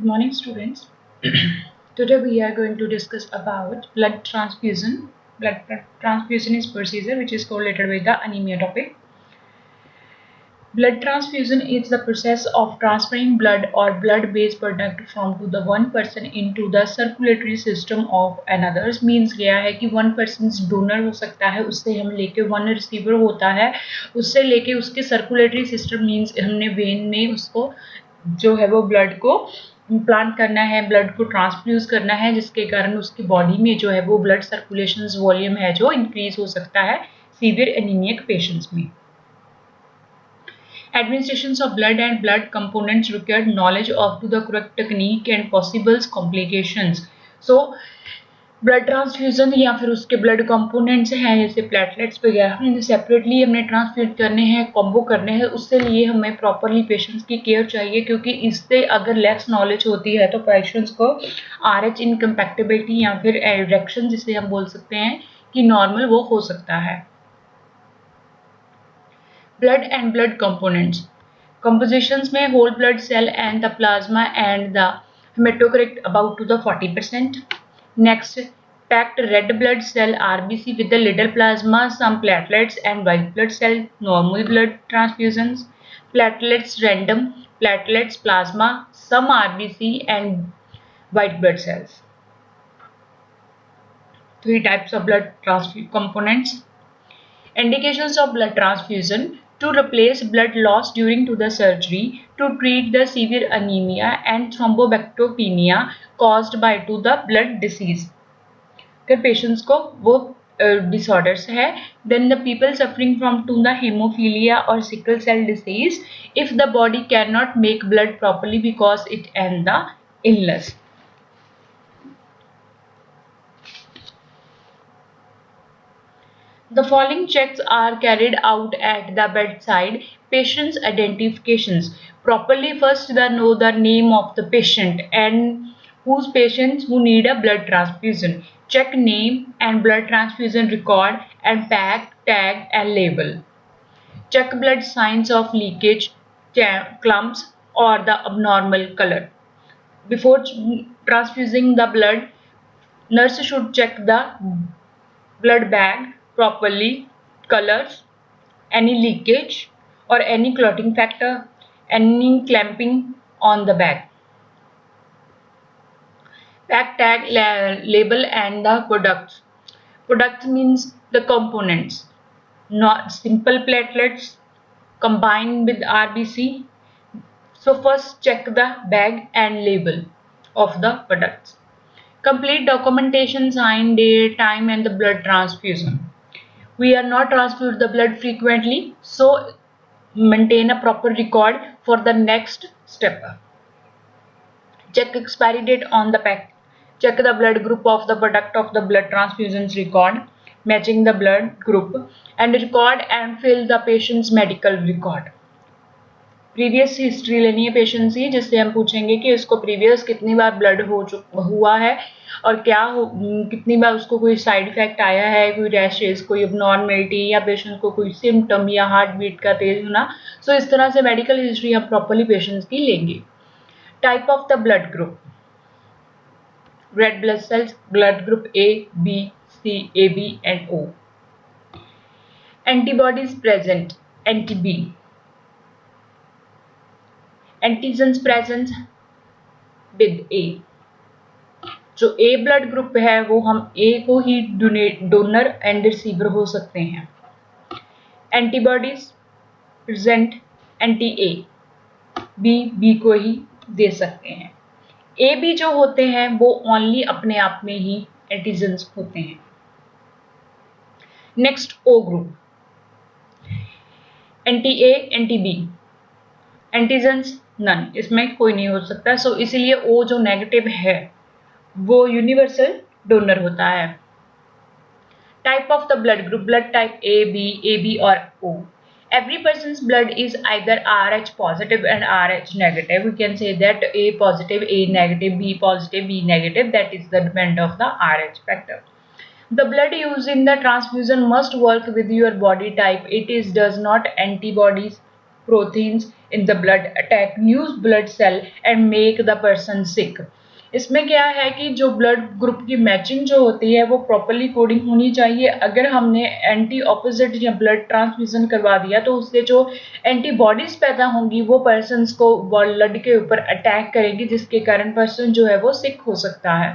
Good morning, students. Today we are going to discuss about blood transfusion. Blood transfusion is procedure which is correlated with the anemia topic. Blood transfusion is the process of transferring blood or blood-based product from to the one person into the circulatory system of another. Means गया है कि one person's donor हो सकता है, उससे हम लेके one receiver होता है, उससे लेके उसके circulatory system means हमने vein में उसको जो है वो ब्लड को इम्प्लांट करना है, ब्लड को ट्रांसफ्यूज करना है, जिसके कारण उसकी बॉडी में जो है वो ब्लड सर्कुलेशन वॉल्यूम है जो इंक्रीज हो सकता है सीवियर एनीमिक पेशेंट्स में. Administrations of blood and blood components require knowledge of to the correct technique and possible complications. So blood transfusion या फिर उसके ब्लड कंपोनेंट्स हैं जैसे प्लेटलेट्स वगैरह इन्हें सेपरेटली हमने ट्रांसफ्यूज करने हैं, कॉम्बो करने हैं. उससे लिए हमें प्रॉपरली पेशेंट्स की केयर चाहिए, क्योंकि इससे अगर लेस नॉलेज होती है तो पेशेंट्स को RH इनकम्पैटिबिलिटी या फिर इरेक्शन जिसे हम बोल सकते हैं कि नॉर्मल वो हो सकता है. Blood and blood components. Compositions में whole blood cell and the plasma and the hematocrit about to the 40%. Next, packed red blood cell RBC with the little plasma, some platelets and white blood cell, normal blood transfusions. Platelets random, platelets plasma, some RBC and white blood cells. Three types of blood transfusion components. Indications of blood transfusion: to replace blood lost during to the surgery, to treat the severe anemia and thrombocytopenia caused by to the blood disease. अगर patients को वो disorders है, then the people suffering from to the hemophilia or sickle cell disease, if the body cannot make blood properly because it and the illness. The following checks are carried out at the bedside. Patient's identifications. Properly first know the name of the patient and whose patients who need a blood transfusion. Check name and blood transfusion record and pack, tag and label. Check blood signs of leakage, clumps or the abnormal color. Before transfusing the blood, nurse should check the blood bag properly, colors, any leakage or any clotting factor, any clamping on the bag. Pack, tag, label and the products. Products means the components, not simple platelets combined with RBC. So first check the bag and label of the products. Complete documentation, sign, date, time and the blood transfusion. We are not transfuse the blood frequently, so maintain a proper record for the next step. Check expiry date on the pack. Check the blood group of the product of the blood transfusions record, matching the blood group, and record and fill the patient's medical record. Previous history लेनी है patient की, जिससे हम पूछेंगे कि उसको previous कितनी बार blood हुआ है और कितनी बार उसको कोई साइड इफेक्ट आया है, कोई रैशेस, कोई अबनॉर्मलिटी या पेशेंट को कोई सिम्टम या हार्ट बीट का तेज होना. सो इस तरह से मेडिकल हिस्ट्री हम प्रॉपरली पेशेंट्स की लेंगे. Type of the blood group. Red blood cells, blood group A, B, C, AB and O. Antibodies present, anti-B. Antigens present with A. जो A ब्लड ग्रुप है वो हम A को ही donor and receiver हो सकते हैं. एंटीबॉडीज प्रेजेंट एंटी-A, B को ही दे सकते हैं. AB जो होते हैं वो ओनली अपने आप में ही एंटीजन्स होते हैं. Next O group. Anti-A, anti-B. Antigens none, इसमें कोई नहीं हो सकता. सो इसीलिए O जो नेगेटिव है वो यूनिवर्सल डोनर होता है. Type of the blood group. Blood type AB और O. Every person's blood is either RH positive and RH negative. We can say that A positive, A negative, B positive, B negative. That is the depend of the RH factor. The blood used in the transfusion must work with your body type. It is does not antibodies proteins in the blood attack new blood cell and make the person sick. इसमें क्या है कि जो blood group की matching जो होती है वो प्रॉपरली कोडिंग होनी चाहिए. अगर हमने एंटी ऑपोजिट या ब्लड ट्रांसफ्यूजन करवा दिया तो उससे जो एंटीबॉडीज पैदा होंगी वो पर्सन को ब्लड के ऊपर अटैक करेंगी, जिसके कारण पर्सन जो है वो सिक हो सकता है.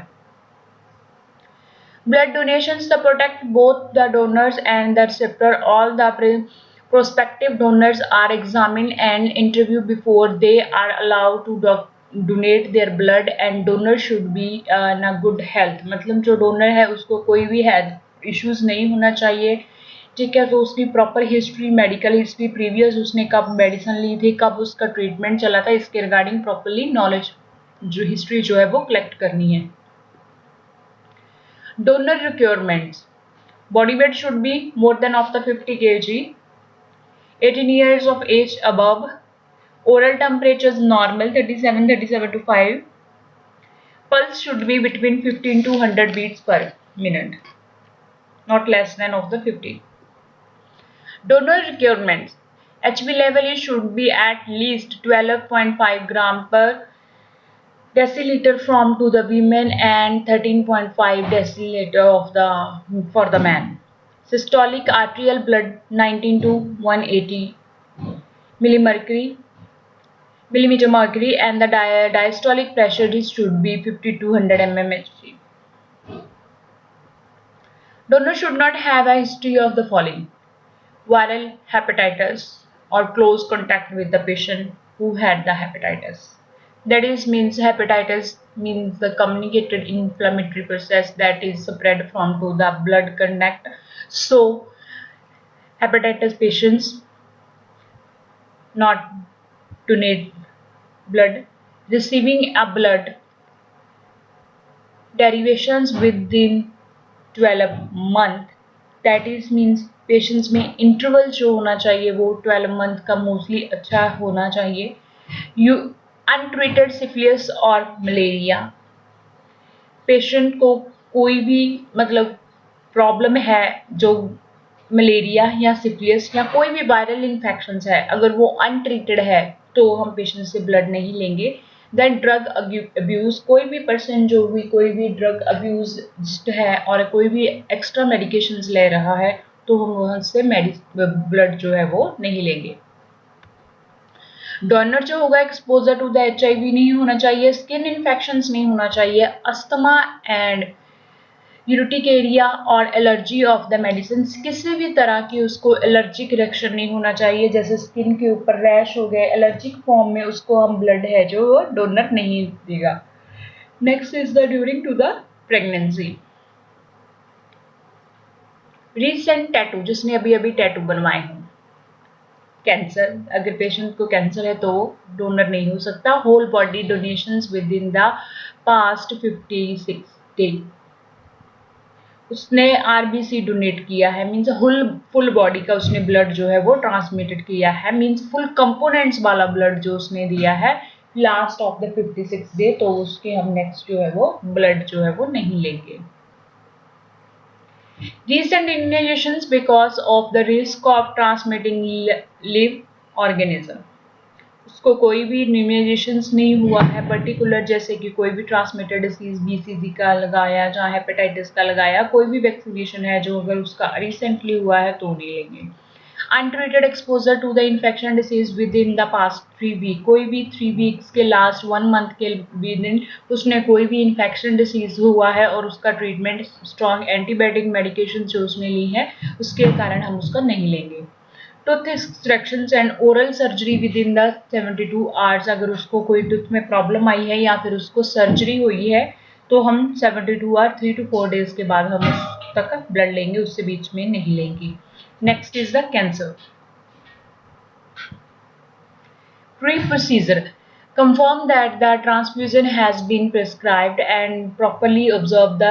Blood donations to protect both the donors and the receptor. All the prospective donors are examined and interviewed before they are allowed to donate their blood, and donor should be in a good health. मतलब जो donor है उसको कोई भी health issues नहीं होना चाहिए. ठीक है, तो उसकी proper history, medical history, previous उसने कब मेडिसिन ली थी, कब उसका ट्रीटमेंट चला था, इसके रिगार्डिंग प्रॉपरली नॉलेज जो हिस्ट्री जो है वो कलेक्ट करनी है. Donor requirements. Body weight should be more than of the 50 kg. 18 years of age above. Oral temperature is normal 37 to 5. Pulse should be between 15 to 100 beats per minute. Not less than of the 50. Donor requirements. HB level should be at least 12.5 gram per deciliter from to the women and 13.5 deciliter of the for the man. Systolic arterial blood 19 to 180 millimeter mercury, and the diastolic pressure should be 50 to 100 mmHg. Donor should not have a history of the following: viral hepatitis or close contact with the patient who had the hepatitis. That is means hepatitis means the communicated inflammatory process that is spread from to the blood contact. So hepatitis patients not donate blood. Receiving a blood derivations within 12 month. That is means patients में interval जो होना चाहिए वो 12 month का mostly अच्छा होना चाहिए. Untreated syphilis और मलेरिया. पेशेंट को कोई भी मतलब प्रॉब्लम है जो मलेरिया या सिफिलिस या कोई भी वायरल इन्फेक्शन है, अगर वो अनट्रीटेड है तो हम पेशेंट से ब्लड नहीं लेंगे. Then drug abuse. कोई भी पर्सन जो भी कोई भी ड्रग अब्यूज है और कोई भी एक्स्ट्रा मेडिकेशंस ले रहा है तो हम वहाँ से ब्लड जो है वो नहीं लेंगे. डोनर जो होगा एक्सपोजर टू द HIV नहीं होना चाहिए, स्किन इन्फेक्शंस नहीं होना चाहिए, अस्थमा एंड यूरिटिकेरिया और एलर्जी ऑफ द मेडिसिन. किसी भी तरह की उसको एलर्जिक रिएक्शन नहीं होना चाहिए, जैसे स्किन के ऊपर रैश हो गए एलर्जिक फॉर्म में, उसको हम ब्लड है जो वो डोनर नहीं देगा. Next is the during to the pregnancy. Recent tattoo, जिसने अभी अभी टैटू बनवाए हैं. कैंसर, अगर पेशेंट को कैंसर है तो डोनर नहीं हो सकता. Whole body donations within the past 56 day. उसने RBC डोनेट किया है मींस फुल बॉडी का उसने ब्लड जो है वो ट्रांसमिटेड किया है, मींस फुल कंपोनेंट्स वाला ब्लड जो उसने दिया है लास्ट ऑफ द 56 डे, तो उसके हम नेक्स्ट जो है वो ब्लड जो है वो नहीं लेंगे. Recent immunizations because of the risk of transmitting live organism. उसको कोई भी इम्यूनाइजेशंस नहीं हुआ है पर्टिकुलर, जैसे कि कोई भी ट्रांसमिटेड डिसीज BCG का लगाया, जहाँ हेपेटाइटिस का लगाया, कोई भी वैक्सीनेशन है जो अगर उसका रिसेंटली हुआ है तो नहीं लेंगे. Untreated exposure to the infection disease within the past 3 week. कोई भी 3 वीक्स के लास्ट 1 मंथ के विद इन उसने कोई भी इन्फेक्शन डिसीज हुआ है और उसका ट्रीटमेंट स्ट्रॉन्ग एंटीबायोटिक मेडिकेशन जो उसने ली है उसके कारण हम उसका नहीं लेंगे. Tooth extractions and oral surgery with in the 72 hours. अगर उसको कोई टूथ में प्रॉब्लम आई है या फिर उसको सर्जरी हुई है तो हम 72 आवर 3 to 4 डेज के बाद हम उस तक ब्लड लेंगे, उससे बीच में नहीं लेंगे. Next is the cancer. Pre-procedure. Confirm that the transfusion has been prescribed and properly observe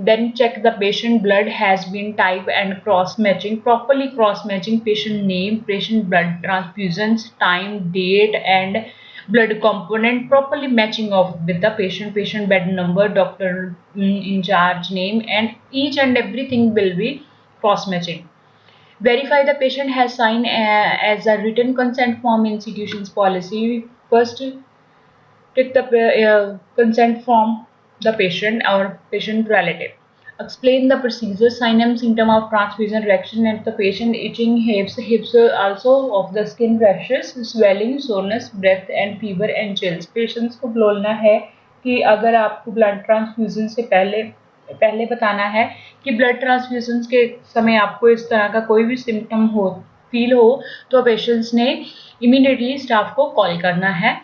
then check the patient blood has been type and cross-matching. Properly cross-matching patient name, patient blood transfusions, time, date and blood component. Properly matching of with the patient bed number, doctor in charge name, and each and everything will be cross-matching. Verify the patient has signed as a written consent form institution's policy. First, take the consent from the patient or patient relative. Explain the procedure, sign and symptom of transfusion reaction at the patient, itching, hips also of the skin rashes, swelling, soreness, breath and fever and chills. Patients को बोलना है कि अगर आपको blood transfusion से पहले बताना है कि ब्लड ट्रांसफ्यूजन के समय आपको इस तरह का कोई भी सिम्टम हो फील हो तो पेशेंट्स ने इमीडिएटली स्टाफ को कॉल करना है.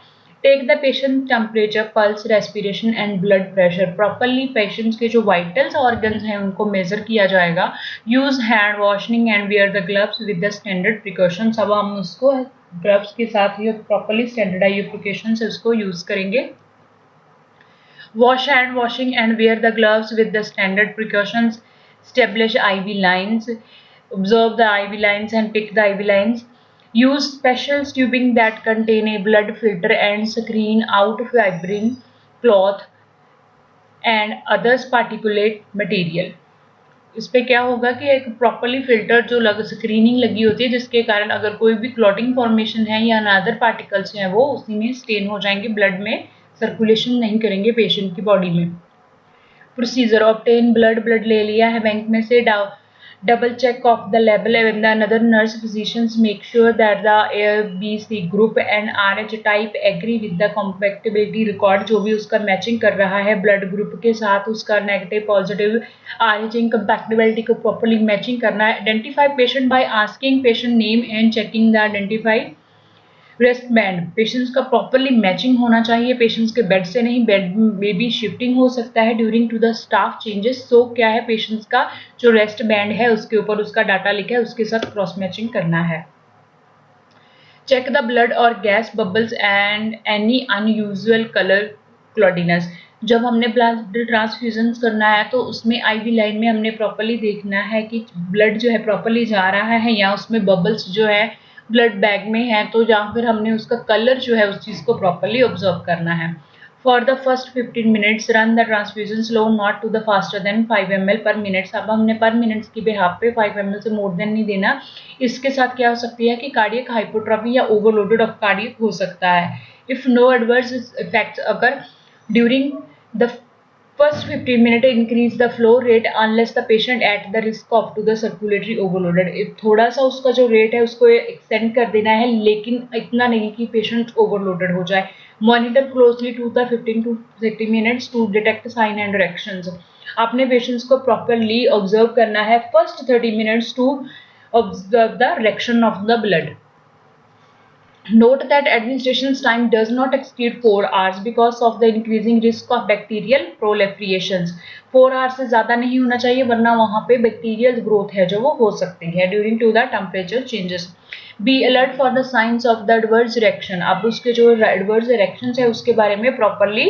Take the patient temperature, pulse, respiration and blood pressure. Properly patients के जो वाइटल्स ऑर्गन्स हैं उनको मेजर किया जाएगा. Use hand washing and wear the gloves with the standard precautions. अब हम उसको ग्लव्स के साथ ही प्रॉपरली स्टैंडर्डाइज प्रिकॉशंस उसको यूज करेंगे. Wash hand washing and wear the gloves with the standard precautions. Establish IV lines. Observe the IV lines and pick the IV lines. Use special tubing that contain a blood filter and screen out fibrin, cloth and others particulate material. इस पे क्या होगा कि एक properly filter जो screening लगी होती है जिसके कारण अगर कोई भी क्लॉटिंग फॉर्मेशन है या अदर पार्टिकल्स हैं वो उसी में स्टेन हो जाएंगे, ब्लड में सर्कुलेशन नहीं करेंगे पेशेंट की बॉडी में. प्रोसीजर, ऑब्टेन ब्लड ले लिया है बैंक में से, double check of the level and another nurse physicians make sure that the ABC group and RH type agree with the compatibility record. जो भी उसका मैचिंग कर रहा है ब्लड ग्रुप के साथ उसका नेगेटिव पॉजिटिव RH इनकम्पैटिबिलिटी को प्रॉपरली मैचिंग करना है. Identify patient by asking patient name and checking the identify rest band. Patients का प्रॉपरली मैचिंग होना चाहिए, पेशेंट्स के बेड से नहीं, बेड में भी शिफ्टिंग हो सकता है during to the staff changes. So क्या है, पेशेंट्स का जो रेस्ट बैंड है उसके ऊपर उसका डाटा लिखा है उसके साथ क्रॉस मैचिंग करना है. चेक द ब्लड और gas bubbles and any unusual colour cloudiness. जब हमने ब्लड ट्रांसफ्यूजन करना है तो उसमें IV लाइन में हमने प्रॉपरली देखना है कि ब्लड जो है प्रॉपरली जा रहा है या उसमें बबल्स जो है ब्लड बैग में है तो या फिर हमने उसका कलर जो है उस चीज़ को प्रॉपरली ऑब्जर्व करना है. For the first 15 minutes run the transfusion slow not to the faster than 5 ml per minutes. अब हमने पर मिनट्स की बिहाफ पे 5 ml से मोर देन नहीं देना. इसके साथ क्या हो सकती है कि कार्डियक हाइपोट्रोफी या ओवरलोडेड ऑफ कार्डियक हो सकता है. इफ नो एडवर्स इफेक्ट्स, अगर during the first 15 minutes increase the flow rate unless the patient at the risk of to the circulatory overloaded. थोड़ा सा उसका जो रेट है उसको एक्सटेंड कर देना है लेकिन इतना नहीं कि पेशेंट ओवरलोडेड हो जाए. Monitor closely to the 15 to 30 minutes to detect sign and reactions. आपने पेशेंट्स को प्रॉपरली ऑब्जर्व करना है first 30 minutes to observe the reaction of the blood. Note that administration time does not exceed 4 hours because of the increasing risk of bacterial proliferations. 4 hours से ज़्यादा नहीं होना चाहिए वरना वहाँ पे बैक्टीरियल ग्रोथ है जो वो हो सकती है during to the temperature changes. Be alert for the signs of the adverse reaction. अब उसके जो एडवर्स रिएक्शंस है उसके बारे में प्रॉपरली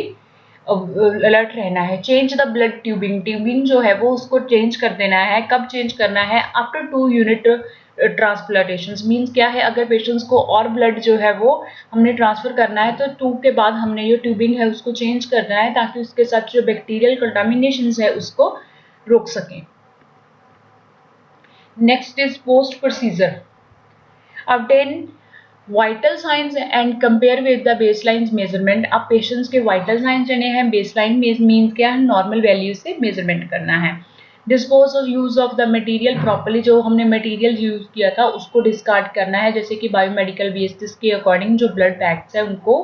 अलर्ट रहना है. चेंज द ब्लड ट्यूबिंग जो है वो उसको चेंज कर देना है. कब चेंज करना है? After 2 unit transplantation. मीन्स क्या है, अगर पेशेंट्स को और ब्लड जो है वो हमने ट्रांसफर करना है तो 2 के बाद हमने जो ट्यूबिंग है उसको चेंज करना है ताकि उसके साथ जो बैक्टीरियल कंटामिनेशन है उसको रोक सकें. Next is post procedure. Obtain vital science and compare with the baseline measurement. अब पेशेंट्स के वाइटल साइंस जने हैं, बेसलाइन मीन्स क्या है, नॉर्मल वैल्यू से मेजरमेंट करना है. डिस्पोज और use of the material properly. जो हमने मटेरियल यूज किया था उसको डिस्कार्ड करना है जैसे कि बायोमेडिकल वेस्टेज के अकॉर्डिंग जो ब्लड पैक्स है उनको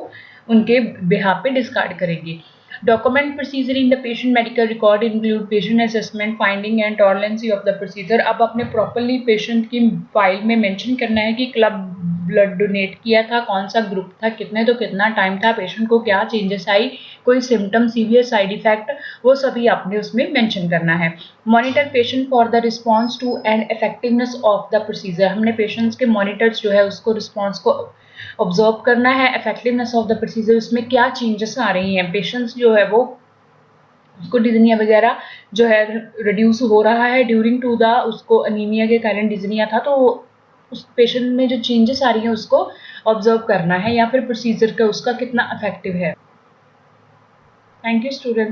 उनके बिहाफ पे डिस्कार्ड करेंगे. Document procedure in the patient medical record include patient assessment finding and tolerancy of the procedure. अब अपने प्रॉपरली पेशेंट की फाइल में मेंशन करना है कि कब ब्लड डोनेट किया था, कौन सा ग्रुप था, कितने तो कितना टाइम था, पेशेंट को क्या चेंजेस आई, कोई सिम्टम, सीवियर साइड इफेक्ट, वो सभी आपने उसमें मेंशन करना है. Monitor patient for the response to and effectiveness of the procedure. हमने पेशेंट्स के मॉनिटर्स जो है उसको रिस्पॉन्स को ऑब्जर्व करना है. इफेक्टिवनेस ऑफ द प्रोसीजर, उसमें क्या चेंजेस आ रही हैं, पेशेंट्स जो है वो उसको डिजनिया वगैरह जो है रिड्यूस हो रहा है ड्यूरिंग टू द, उसको अनीमिया के कारण डिजनिया था तो उस पेशेंट में जो चेंजेस आ रही हैं उसको ऑब्जर्व करना है या फिर प्रोसीजर का उसका कितना इफेक्टिव है. Thank you student.